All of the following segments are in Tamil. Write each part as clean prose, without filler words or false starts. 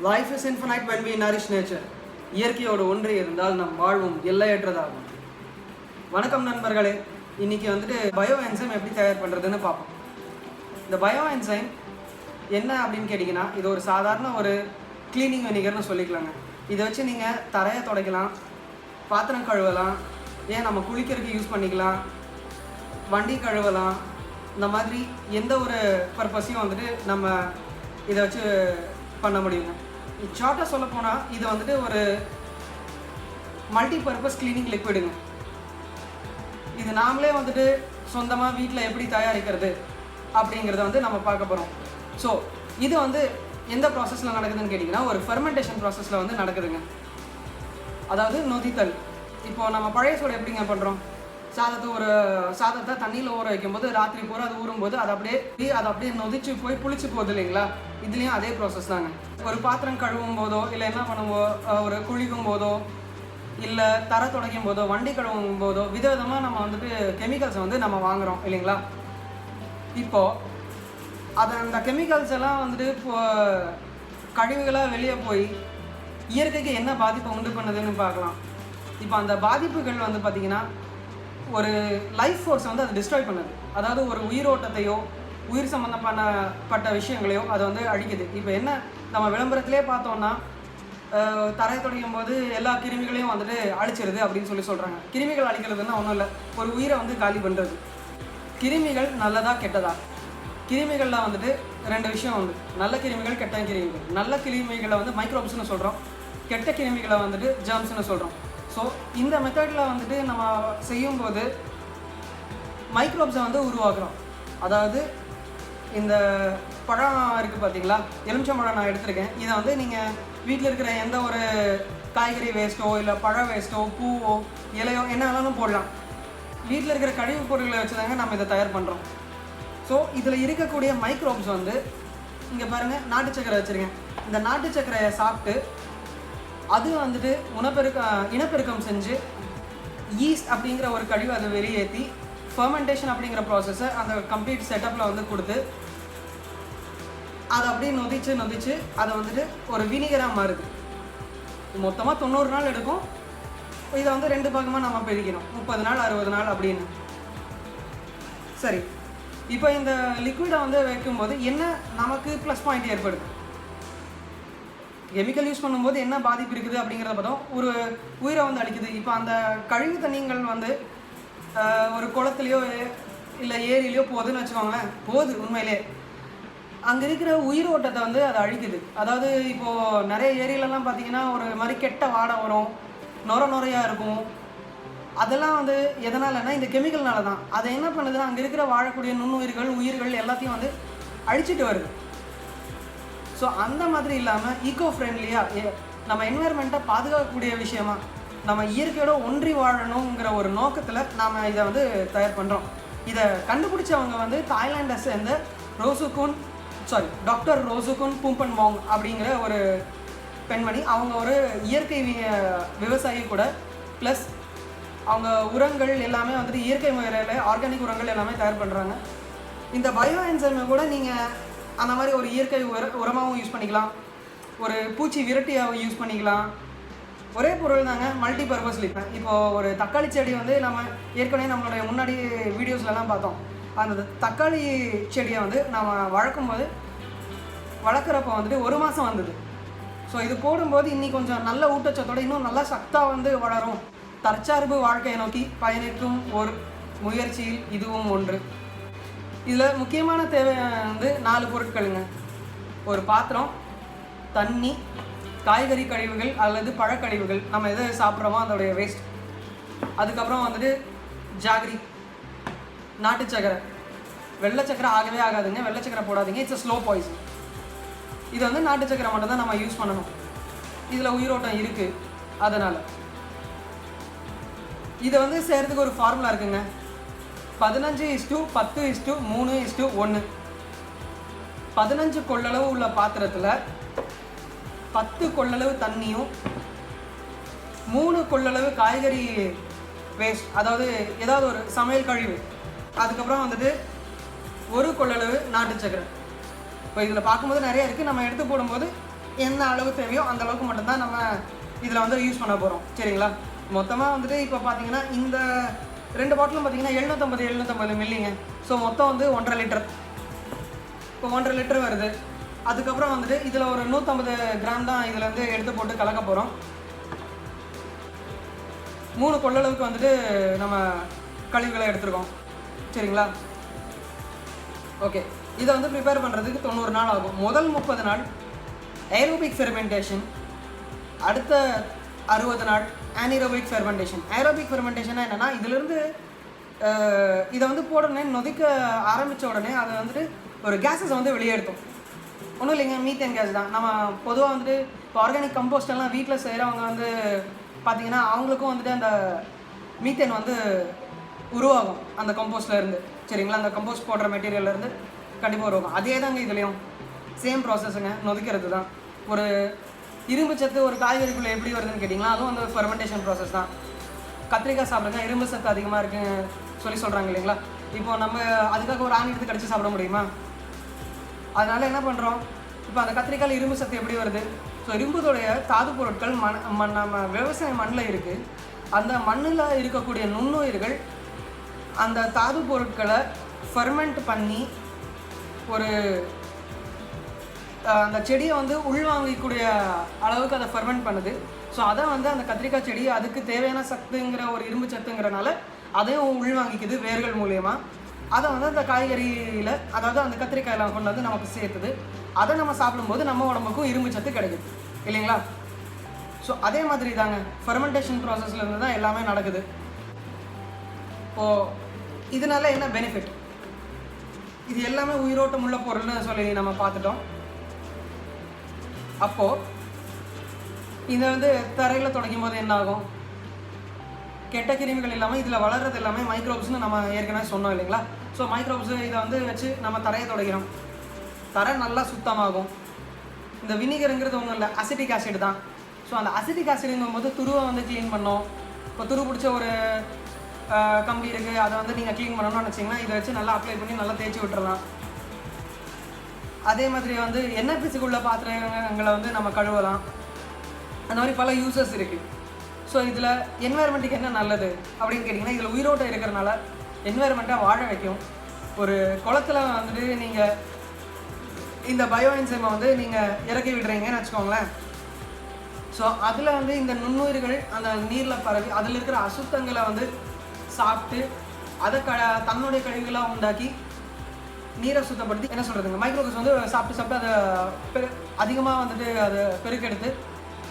Life is infinite when we nourish nature. இயற்கையோடு ஒன்றி இருந்தால் நம் வாழ்வும் எல்லையற்றதாகும். வணக்கம் நண்பர்களே, இன்னைக்கு வந்துட்டு பயோ என்சைம் எப்படி தயார் பண்ணுறதுன்னு பார்ப்போம். இந்த பயோ என்சைம் என்ன அப்படின்னு கேட்டிங்கன்னா, இது ஒரு சாதாரண ஒரு க்ளீனிங் வினிகர்னு சொல்லிக்கலாங்க. இதை வச்சு நீங்கள் தரையை துடைக்கலாம், பாத்திரம் கழுவலாம், ஏன் நம்ம குளிக்கிறதுக்கு யூஸ் பண்ணிக்கலாம், வண்டி கழுவலாம். இந்த மாதிரி எந்த ஒரு பர்பஸையும் வந்துட்டு நம்ம இதை வச்சு பண்ண முடியுங்க. ஷார்ட்டாக சொல்ல போனால் இது வந்துட்டு ஒரு மல்டி பர்பஸ் கிளீனிங் லிக்விடுங்க. இது நாமளே வந்துட்டு சொந்தமாக வீட்டில் எப்படி தயாரிக்கிறது அப்படிங்கிறத வந்து நம்ம பார்க்க போகிறோம். ஸோ இது வந்து எந்த ப்ராசஸில் நடக்குதுன்னு கேட்டிங்கன்னா, ஒரு ஃபெர்மெண்டேஷன் ப்ராசஸில் வந்து நடக்குதுங்க. அதாவது நொதித்தல். இப்போது நம்ம பழைய சோறு எப்படிங்க பண்ணுறோம்? சாதத்தை தண்ணியில் ஊற வைக்கும்போது ராத்திரி பூரா அது ஊறும்போது அது அப்படியே நொதிச்சு போய் புளிச்சு போகுது இல்லைங்களா? இதுலேயும் அதே ப்ராசஸ் தாங்க. ஒரு பாத்திரம் கழுவும் போதோ, இல்லை என்ன பண்ணுவோம், ஒரு குளிக்கும் போதோ, இல்லை தர துடைக்கும் போதோ, வண்டி கழுவும் போதோ விதவிதமாக நம்ம வந்துட்டு கெமிக்கல்ஸை வந்து நம்ம வாங்குகிறோம் இல்லைங்களா? இப்போது அந்த கெமிக்கல்ஸ் எல்லாம் வந்துட்டு கழிவுகளாக வெளியே போய் இயற்கைக்கு என்ன பாதிப்பை உண்டு பண்ணுதுன்னு பார்க்கலாம். இப்போ அந்த பாதிப்புகள் வந்து பார்த்திங்கன்னா, ஒரு லைஃப் ஃபோர்ஸை வந்து அது டிஸ்ட்ராய் பண்ணுது. அதாவது ஒரு உயிரோட்டத்தையோ உயிர் சம்மந்தப்பட்ட விஷயங்களையோ அதை வந்து அழிக்குது. இப்போ என்ன நம்ம விளம்பரத்திலே பார்த்தோன்னா, தரை துடைக்கும் போது எல்லா கிருமிகளையும் வந்துட்டு அழிச்சிருது அப்படின்னு சொல்கிறாங்க. கிருமிகள் அழிக்கிறதுன்னா ஒன்றும் இல்லை, ஒரு உயிரை வந்து காலி பண்ணுறது. கிருமிகள் நல்லதா கெட்டதா? கிருமிகளில் வந்துட்டு ரெண்டு விஷயம் உண்டு, நல்ல கிருமிகள், கெட்ட கிருமிகள். நல்ல கிருமிகளை வந்து மைக்ரோப்ஸ்னு சொல்கிறோம், கெட்ட கிருமிகளை வந்துட்டு ஜெர்ம்ஸ்னு சொல்கிறோம். ஸோ இந்த மெத்தடில் வந்துட்டு நம்ம செய்யும்போது மைக்ரோப்ஸை வந்து உருவாக்குறோம். அதாவது இந்த பழம் இருக்குது பார்த்தீங்களா, எலுமிச்சம்பழம் நான் எடுத்திருக்கேன். இதை வந்து நீங்கள் வீட்டில் இருக்கிற எந்த ஒரு காய்கறி வேஸ்ட்டோ, இல்லை பழ வேஸ்ட்டோ, பூவோ, இலையோ என்ன வேணாலும் போடலாம். வீட்டில் இருக்கிற கழிவுப் பொருட்களை வச்சு தாங்க நம்ம இதை தயார் பண்ணுறோம். ஸோ இதில் இருக்கக்கூடிய மைக்ரோப்ஸ் வந்து இங்கே பாருங்கள், நாட்டு சக்கரை வச்சுருக்கேன். இந்த நாட்டு சக்கரையை சாப்பிட்டு அது வந்துட்டு இனப்பெருக்கம் செஞ்சு ஈஸ்ட் அப்படிங்கிற ஒரு கழிவு அதை வெளியேற்றி ஃபெர்மெண்டேஷன் அப்படிங்கிற ப்ராசஸை அந்த கம்ப்ளீட் செட்டப்பில் வந்து கொடுத்து அதை அப்படியே நொதிச்சு அதை வந்துட்டு ஒரு வினிகராக மாறுது. மொத்தமாக 90 நாள் எடுக்கும். இதை வந்து 2 பாகமாக நம்ம பிரிக்கணும், 30 நாள் 60 நாள் அப்படின்னு. சரி, இப்போ இந்த லிக்விடை வந்து வைக்கும்போது என்ன நமக்கு ப்ளஸ் பாயிண்ட் ஏற்படுது? கெமிக்கல் யூஸ் பண்ணும்போது என்ன பாதிப்பு இருக்குது அப்படிங்கிறத பார்த்தோம். ஒரு உயிரை வந்து அழிக்குது. இப்போ அந்த கழிவு தண்ணிகள் வந்து ஒரு குளத்துலையோ இல்லை ஏரியிலையோ போகுதுன்னு வச்சுக்கோங்களேன், போகுது உண்மையிலே. அங்கே இருக்கிற உயிரோட்டத்தை வந்து அதை அழிக்குது. அதாவது இப்போது நிறைய ஏரியிலலாம் பார்த்தீங்கன்னா ஒரு மாதிரி கெட்ட வாடை வரும், நுரையாக இருக்கும். அதெல்லாம் வந்து எதனாலன்னா இந்த கெமிக்கல்னால தான். அதை என்ன பண்ணுதுன்னா, அங்கே இருக்கிற வாழக்கூடிய உயிர்கள் எல்லாத்தையும் வந்து அழிச்சிட்டு வருது. ஸோ அந்த மாதிரி இல்லாமல் ஈக்கோ ஃப்ரெண்ட்லியாக நம்ம என்வைரன்மெண்ட்டை பாதுகாக்கக்கூடிய விஷயமா நம்ம இயற்கையோட ஒன்றி வாழணுங்கிற ஒரு நோக்கத்தில் நாம் இதை வந்து தயார் பண்ணுறோம். இதை கண்டுபிடிச்சவங்க வந்து தாய்லாண்டை சேர்ந்த டாக்டர் ரோசுகுன் பூம்பன்வாங் அப்படிங்கிற ஒரு பெண்மணி. அவங்க ஒரு இயற்கை விவசாயி கூட, ப்ளஸ் அவங்க உரங்கள் எல்லாமே வந்துட்டு இயற்கை முறையில் ஆர்கானிக் உரங்கள் எல்லாமே தயார் பண்ணுறாங்க. இந்த பயோ என்சைமை கூட நீங்கள் அந்த மாதிரி ஒரு இயற்கை உரமாகவும் யூஸ் பண்ணிக்கலாம், ஒரு பூச்சி விரட்டியாகவும் யூஸ் பண்ணிக்கலாம். ஒரே பொருள் தாங்க, மல்டி பர்பஸ்லி. இப்போது ஒரு தக்காளி செடி வந்து நம்ம ஏற்கனவே நம்மளுடைய முன்னாடி வீடியோஸ்லலாம் பார்த்தோம். அந்த தக்காளி செடியை வந்து நம்ம வளர்க்குறப்போ வந்துட்டு 1 மாதம் வந்தது. ஸோ இது போடும்போது இன்னி கொஞ்சம் நல்ல ஊட்டச்சத்தோடு இன்னும் நல்லா சத்தாக வந்து வளரும். தற்சார்பு வாழ்க்கையை நோக்கி பயணிக்கும் ஒரு முயற்சியில் இதுவும் ஒன்று. இதில் முக்கியமான தேவை வந்து 4 பொருட்களுங்க. ஒரு பாத்திரம், தண்ணி, காய்கறி கழிவுகள் அல்லது பழக்கழிவுகள், நம்ம எதை சாப்பிட்றோமோ அதோடைய வேஸ்ட். அதுக்கப்புறம் வந்துட்டு ஜாகரி, நாட்டு சக்கரை. வெள்ளை சக்கரை ஆகவே ஆகாதுங்க, வெள்ளை சக்கரை போடாதீங்க, இட்ஸ் ஸ்லோ பாய்சன். இது வந்து நாட்டு சக்கரை மட்டும் தான் நம்ம யூஸ் பண்ணணும். இதில் உயிரோட்டம் இருக்குது. அதனால் இதை வந்து செய்கிறதுக்கு ஒரு ஃபார்முலா இருக்குங்க. 15:10:3:1. 15 கொள்ளளவு உள்ள பாத்திரத்தில் 10 கொள்ளளவு தண்ணியும் 3 கொள்ளளவு காய்கறி வேஸ்ட், அதாவது ஏதாவது ஒரு சமையல் கழிவு, அதுக்கப்புறம் வந்துட்டு 1 கொள்ளளவு நாட்டு சக்கரை. இப்போ இதில் பார்க்கும்போது நிறைய இருக்குது. நம்ம எடுத்து போடும்போது என்ன அளவு தேவையோ அந்த அளவுக்கு மட்டும்தான் நம்ம இதில் வந்து யூஸ் பண்ண போகிறோம். சரிங்களா? மொத்தமாக வந்துட்டு இப்போ பார்த்தீங்கன்னா இந்த 2 பாட்டிலும் பார்த்தீங்கன்னா 750 மில்லிங்க. ஸோ மொத்தம் வந்து 1.5 லிட்டர். இப்போ 1.5 லிட்டர் வருது. அதுக்கப்புறம் வந்துட்டு இதில் ஒரு 150 கிராம் தான் இதில் வந்து எடுத்து போட்டு கலக்க போகிறோம். 3 கொள்ளளவுக்கு வந்துட்டு நம்ம கழிவுகளை எடுத்துருக்கோம். சரிங்களா? ஓகே, இதை வந்து ப்ரிப்பேர் பண்ணுறதுக்கு 90 நாள் ஆகும். முதல் 30 நாள் ஏரோபிக் ஃபெர்மெண்டேஷன், அடுத்த 60 நாள் ஆனிரோபிக் ஃபெர்மெண்டேஷன். ஏரோபிக் ஃபெர்மெண்டேஷன்னா என்னென்னா, இதிலிருந்து இதை வந்து போடனே நொதிக்க ஆரம்பித்த உடனே அதை வந்துட்டு ஒரு கேஸஸ் வந்து வெளியேடுத்தோம். ஒன்றும் இல்லைங்க, மீத்தேன் கேஸ் தான். நம்ம பொதுவாக வந்துட்டு இப்போ ஆர்கானிக் கம்போஸ்ட் எல்லாம் வீட்டில் செய்கிறவங்க வந்து பார்த்திங்கன்னா அவங்களுக்கும் வந்துட்டு அந்த மீத்தேன் வந்து உருவாகும் அந்த கம்போஸ்ட்லேருந்து. சரிங்களா? அந்த கம்போஸ்ட் போடுற மெட்டீரியல்லேருந்து கண்டிப்பாக உருவாகும். அதே தாங்க இதுலேயும் சேம் ப்ராசஸுங்க, நொதிக்கிறது தான். ஒரு இரும்பு சத்து ஒரு காய்கறிக்குள்ளே எப்படி வருதுன்னு கேட்டிங்களா, அதுவும் வந்து ஃபெர்மெண்டேஷன் ப்ராசஸ் தான். கத்திரிக்காய் சாப்பிடுங்க, இரும்பு சத்து அதிகமாக இருக்குன்னு சொல்கிறாங்க இல்லைங்களா? இப்போ நம்ம அதுக்காக ஒரு ஆணி எடுத்து கடிச்சு சாப்பிட முடியுமா? அதனால் என்ன பண்ணுறோம், இப்போ அந்த கத்திரிக்காயில் இரும்பு சத்து எப்படி வருது? ஸோ இரும்புடைய தாது பொருட்கள் நம்ம விவசாய மண்ணில் இருக்குது. அந்த மண்ணில் இருக்கக்கூடிய நுண்ணுயிர்கள் அந்த தாது பொருட்களை ஃபெர்மெண்ட் பண்ணி ஒரு அந்த செடியை வந்து உள்வாங்கக்கூடிய அளவுக்கு அதை ஃபெர்மெண்ட் பண்ணுது. ஸோ அதை வந்து அந்த கத்திரிக்காய் செடி அதுக்கு தேவையான சத்துங்கிற ஒரு இரும்பு சத்துங்கிறனால அதையும் உள்வாங்கிக்குது வேர்கள் மூலயமா. அதை வந்து அந்த காய்கறியில், அதாவது அந்த கத்திரிக்காயெல்லாம் கொண்டு வந்து நமக்கு சேர்த்துது. அதை நம்ம சாப்பிடும்போது நம்ம உடம்புக்கும் இரும்பு சத்து கிடைக்குது இல்லைங்களா? ஸோ அதே மாதிரி தாங்க ஃபெர்மெண்டேஷன் ப்ராசஸ்லேருந்து தான் எல்லாமே நடக்குது. இப்போது இதனால என்ன பெனிஃபிட்? இது எல்லாமே உயிரோட்டம் உள்ள பொருள்னு சொல்லி நம்ம பார்த்துட்டோம். அப்போது இதை வந்து தரையில் துடைக்கும் போது என்ன ஆகும்? கெட்ட கிருமிகள் இல்லாமல் இதில் வளர்கிறது எல்லாமே மைக்ரோப்ஸ்னு நம்ம ஏற்கனவே சொன்னோம் இல்லைங்களா? ஸோ மைக்ரோப்ஸ் இதை வந்து வச்சு நம்ம தரையை துடைக்கிறோம். தரை நல்லா சுத்தமாகும். இந்த வினிகருங்கிறது ஒன்றும் இல்லை, அசிட்டிக் ஆசிட் தான். ஸோ அந்த அசிட்டிக் ஆசிடுங்கும் போது துருவை வந்து க்ளீன் பண்ணோம். இப்போ துரு பிடிச்ச ஒரு கம்பி இருக்குது, அதை வந்து நீங்கள் க்ளீன் பண்ணணும்னு நினச்சிங்கன்னா இதை வச்சு நல்லா அப்ளை பண்ணி நல்லா தேய்ச்சி விட்டுறலாம். அதே மாதிரி வந்து எண்ணெய் பிசுக்குள்ள பாத்திரங்களை வந்து நம்ம கழுவலாம். அந்த மாதிரி பல யூசஸ் இருக்குது. ஸோ இதில் என்வாயர்மெண்ட்டுக்கு என்ன நல்லது அப்படின்னு கேட்டிங்கன்னா, இதில் உயிரோட்டம் இருக்கிறனால என்வாயர்மெண்ட்டை வாழ வைக்கும். ஒரு குளத்தில் வந்துட்டு நீங்கள் இந்த பயோ என்சைமை வந்து நீங்கள் இறக்கி விடுறீங்கன்னு வச்சுக்கோங்களேன். ஸோ அதில் வந்து இந்த நுண்ணுயிர்கள் அந்த நீரில் பரவி அதில் இருக்கிற அசுத்தங்களை வந்து சாப்பிட்டு அதை தன்னுடைய கழிவுகளாக உண்டாக்கி நீரை சுத்தப்படுத்தி என்ன சொல்கிறதுங்க, மைக்ரோப்ஸ் வந்து சாப்பிட்டு அதை அதிகமாக வந்துட்டு அதை பெருக்கெடுத்து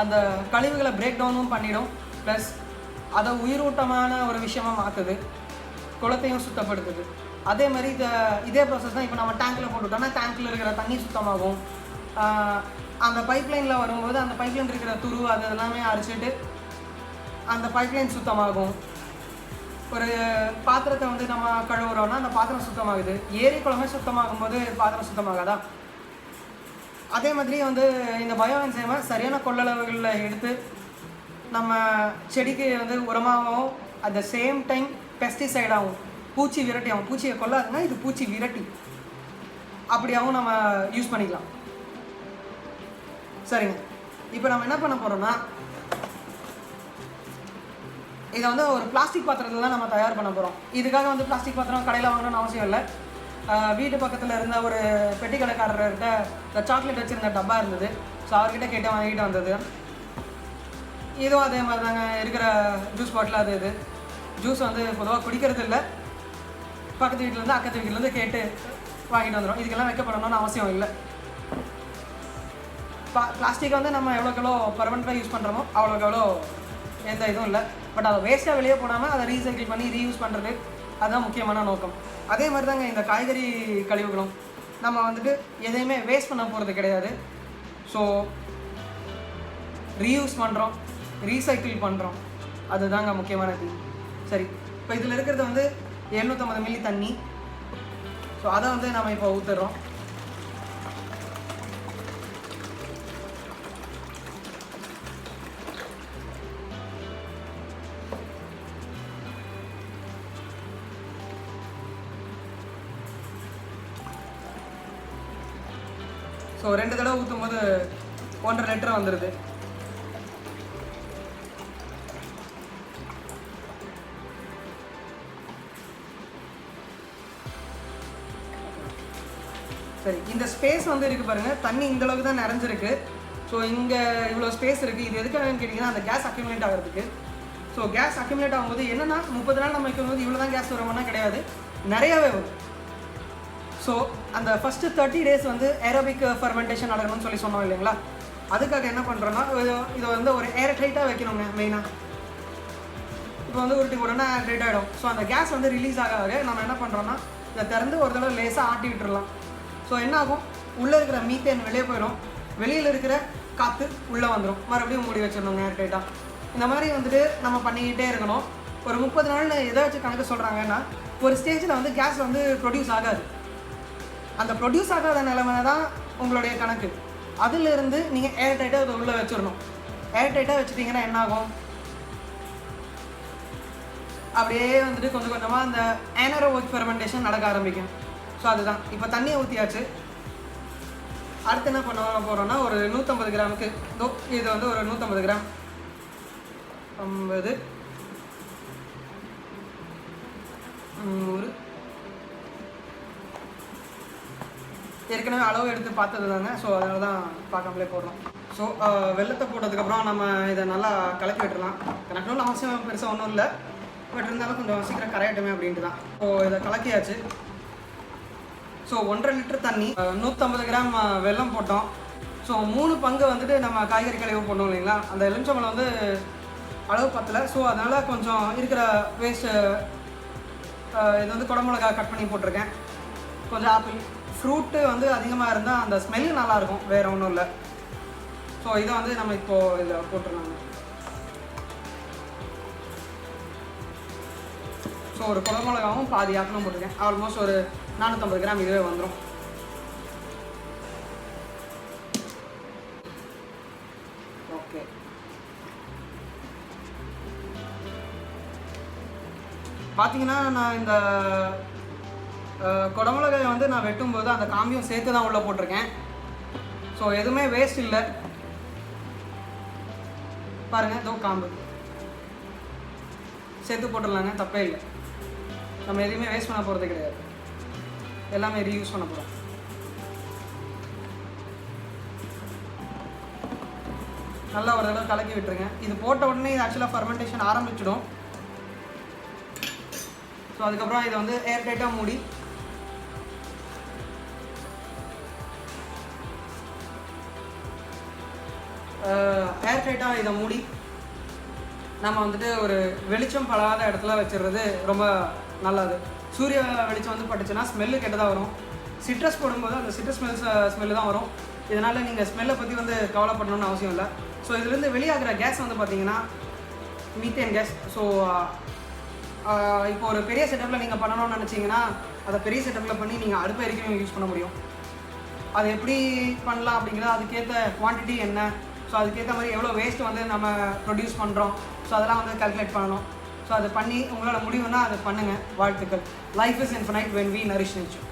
அந்த கழிவுகளை பிரேக் டவுனும் பண்ணிடும். ப்ளஸ் அதை உயிரூட்டமான ஒரு விஷயமாக மாற்றுது, குளத்தையும் சுத்தப்படுத்துது. அதே மாதிரி இதே ப்ராசஸ் தான் இப்போ நம்ம டேங்க்கில் போட்டுவிட்டோம்னா டேங்க்கில் இருக்கிற தண்ணி சுத்தமாகும். அந்த பைப்லைனில் வரும்போது அந்த பைப்லைன் இருக்கிற துரு அது எல்லாமே அரிச்சிட்டு அந்த பைப்லைன் சுத்தமாகும். ஒரு பாத்திரத்தை வந்து நம்ம கழுவுறோன்னா அந்த பாத்திரம் சுத்தமாகுது. ஏரி குளமே சுத்தமாகும் போது பாத்திரம் சுத்தமாகாதா? அதே மாதிரி வந்து இந்த பயோ என்சைமை சரியான கொள்ளளவுகளில் எடுத்து நம்ம செடிக்கு வந்து உரமாகவும் அட் த சேம் டைம் பெஸ்டிசைடாகவும் பூச்சி விரட்டியாகவும், பூச்சியை கொள்ளாதுன்னா இது பூச்சி விரட்டி அப்படியாகவும் நம்ம யூஸ் பண்ணிக்கலாம். சரிங்க, இப்போ நம்ம என்ன பண்ண போகிறோம்னா இதை வந்து ஒரு பிளாஸ்டிக் பாத்திரத்தில் தான் நம்ம தயார் பண்ண போகிறோம். இதுக்காக வந்து பிளாஸ்டிக் பாத்திரம் கடையில் வாங்கணும்னு அவசியம் இல்லை. வீட்டு பக்கத்தில் இருந்த ஒரு பெட்டி கடைக்காரர்கிட்ட இந்த சாக்லேட் வச்சுருந்த டப்பா இருந்தது. ஸோ அவர்கிட்ட கேட்டு வாங்கிட்டு வந்தது. இதுவும் அதே மாதிரி தாங்க, இருக்கிற ஜூஸ் பாட்டில் அது இது ஜூஸ் வந்து பொதுவாக குடிக்கிறது இல்லை. பக்கத்து வீட்டிலேருந்து அக்கத்து வீட்டிலேருந்து கேட்டு வாங்கிட்டு வந்துடும். இதுக்கெல்லாம் வைக்கப்படணும்னு அவசியம் இல்லை. பிளாஸ்டிக்கை வந்து நம்ம எவ்வளோக்கு எவ்வளோ பர்மனெண்ட்டாக யூஸ் பண்ணுறோமோ அவ்வளோக்கு எவ்வளோ எந்த இதுவும் இல்லை. பட் அதை வேஸ்ட்டாக வெளியே போடாமல் அதை ரீசைக்கிள் பண்ணி ரீயூஸ் பண்ணுறது அதுதான் முக்கியமான நோக்கம். அதே மாதிரி தாங்க இந்த காய்கறி கழிவுகளும் நம்ம வந்துட்டு எதையுமே வேஸ்ட் பண்ண போகிறது கிடையாது. ஸோ ரீயூஸ் பண்ணுறோம், ரீசைக்கிள் பண்ணுறோம், அதுதாங்க முக்கியமான திங். சரி, இப்போ இதில் இருக்கிறது வந்து 750 மில்லி தண்ணி. ஸோ அதை வந்து நம்ம இப்போ ஊற்றுறோம். ஸோ 2 தடவை ஊற்றும் போது 1.5 லிட்டர் வந்துடுது. சரி, இந்த ஸ்பேஸ் வந்து இருக்குது பாருங்கள், தண்ணி இந்த அளவுக்கு தான் நிறைஞ்சிருக்கு. ஸோ இங்கே இவ்வளோ ஸ்பேஸ் இருக்குது. இது எதுக்காகன்னு கேட்டிங்கன்னா அந்த கேஸ் அக்யூமுலேட் ஆகிறதுக்கு. ஸோ கேஸ் அக்யூமுலேட் ஆகும்போது என்னென்னா 30 நாள் நம்ம வைக்கும்போது இவ்வளோ தான் கேஸ் வருமானா கிடையாது, நிறையாவே வரும். ஸோ அந்த ஃபஸ்ட்டு 30 days வந்து ஏரோபிக் ஃபர்மெண்டேஷன் நடக்கணும்னு சொல்லி சொன்னோம் இல்லைங்களா, அதுக்காக என்ன பண்ணுறோன்னா இதை வந்து ஒரு ஏர் டைட்டாக வைக்கணுங்க மெயினாக. இப்போ வந்து உடனே ஏர் டைட் ஆகிடும். ஸோ அந்த கேஸ் வந்து ரிலீஸ் ஆக நம்ம என்ன பண்ணுறோன்னா இதை திறந்து ஒரு தடவை லேசாக ஆட்டி விட்டுறலாம். ஸோ என்ன ஆகும், உள்ளே இருக்கிற மீத்தேன் வெளியே போயிடும், வெளியில் இருக்கிற காற்று உள்ளே வந்துடும், மறுபடியும் மூடி வச்சிடணுங்க ஏர் டைட்டாக. இந்த மாதிரி வந்துட்டு நம்ம பண்ணிக்கிட்டே இருக்கணும். ஒரு 30 நாள் எதை வச்சு கணக்கு சொல்கிறாங்கன்னா, ஒரு ஸ்டேஜில் வந்து கேஸ் வந்து ப்ரொடியூஸ் ஆகாது. அந்த ப்ரொடியூஸ் ஆகாத நிலைமை தான் உங்களுடைய கணக்கு. அதிலிருந்து நீங்கள் ஏர் டைட்டாக அதை உள்ளே வச்சிடணும். ஏர் டைட்டாக வச்சுட்டிங்கன்னா என்ன ஆகும், அப்படியே வந்துட்டு கொஞ்சம் கொஞ்சமாக அந்த ஏனரோபிக் ஃபெர்மெண்டேஷன் நடக்க ஆரம்பிக்கும். ஸோ அதுதான். இப்போ தண்ணியை ஊற்றியாச்சு. அடுத்து என்ன பண்ண போகிறோன்னா ஒரு 150 கிராமுக்கு இது வந்து ஒரு 150 கிராம் 50 100 ஏற்கனவே அளவு எடுத்து பார்த்தது தாங்க. ஸோ அதனால தான் பார்க்காமலே போடுறோம். ஸோ வெள்ளத்தை போட்டதுக்கப்புறம் நம்ம இதை நல்லா கலக்கி விட்டுடலாம். கணக்குன்னு அவசியம் பெருசாக ஒன்றும் இல்லை, பட் இருந்தாலும் கொஞ்சம் சீக்கிரம் கரையட்டுமே அப்படின்ட்டு தான். ஸோ இதை கலக்கியாச்சு. ஸோ 1.5 லிட்டர் தண்ணி, 150 கிராம் வெல்லம் போட்டோம். ஸோ 3 பங்கு வந்துட்டு நம்ம காய்கறி கழிவு போட்டோம் இல்லைங்களா, அந்த எலுமிச்சம்பழம் வந்து அளவு பத்தலை. ஸோ அதனால் கொஞ்சம் இருக்கிற வேஸ்ட்டு இது வந்து குடமிளகா கட் பண்ணி போட்டிருக்கேன். கொஞ்சம் ஆப்பிள் ஃப்ரூட்டு வந்து அதிகமாக இருந்தால் அந்த ஸ்மெல்லு நல்லாயிருக்கும், வேறு ஒன்றும் இல்லை. ஸோ இதை வந்து நம்ம இப்போது இதில் போட்டுருந்தாங்க. ஸோ ஒரு குடமிளகாவும் பாதி ஆப்பிளும் போட்டிருக்கேன். ஆல்மோஸ்ட் ஒரு 450 கிராம் இதுவே வந்துடும். ஓகே, பார்த்தீங்கன்னா நான் இந்த குடமிளகாயை வந்து நான் வெட்டும்போது அந்த காம்பியும் சேர்த்து தான் உள்ளே போட்டிருக்கேன். ஸோ எதுவுமே வேஸ்ட் இல்லை. பாருங்கள், இதோ காம்பு சேர்த்து போட்டுடலாங்க, தப்பே இல்லை. நம்ம எதுவுமே வேஸ்ட் பண்ண போகிறது கிடையாது, எல்லாமே ரீயூஸ் பண்ண போகிறோம். நல்லா ஒரு தடவை கலக்கி விட்டுருங்க. இது போட்ட உடனே இது ஆக்சுவலாக ஃபர்மெண்டேஷன் ஆரம்பிச்சிடும். ஸோ அதுக்கப்புறம் இதை வந்து ஏர் டைட்டாக மூடி இதை மூடி நம்ம வந்துட்டு ஒரு வெளிச்சம் படாத இடத்துல வச்சிடுறது ரொம்ப நல்லது. சூரிய வெளிச்சம் வந்து பட்டுச்சுன்னா ஸ்மெல்லு கெட்டதாக வரும். சிட்ரஸ் போடும்போது அந்த சிட்ரஸ் ஸ்மெல்லு தான் வரும். இதனால் நீங்கள் ஸ்மெல்லை பற்றி வந்து கவலைப்படணும்னு அவசியம் இல்லை. ஸோ இதுலேருந்து வெளியாகிற கேஸ் வந்து பார்த்திங்கன்னா மீத்தேன் கேஸ். ஸோ இப்போ ஒரு பெரிய செட்டப்பில் நீங்கள் பண்ணணும்னு நினச்சிங்கன்னா அதை பெரிய செட்டப்பில் பண்ணி நீங்கள் அடுப்பு எரிக்கணும் யூஸ் பண்ண முடியும். அது எப்படி பண்ணலாம் அப்படிங்கிறது, அதுக்கேற்ற குவான்டிட்டி என்ன, ஸோ அதுக்கேற்ற மாதிரி எவ்வளோ வேஸ்ட் வந்து நம்ம ப்ரொடியூஸ் பண்ணுறோம், ஸோ அதெல்லாம் வந்து கால்குலேட் பண்ணணும். ஸோ அதை பண்ணி உங்களோட முடிவுன்னா அதை பண்ணுங்கள். வாழ்த்துக்கள். Life is infinite when we nourish nature.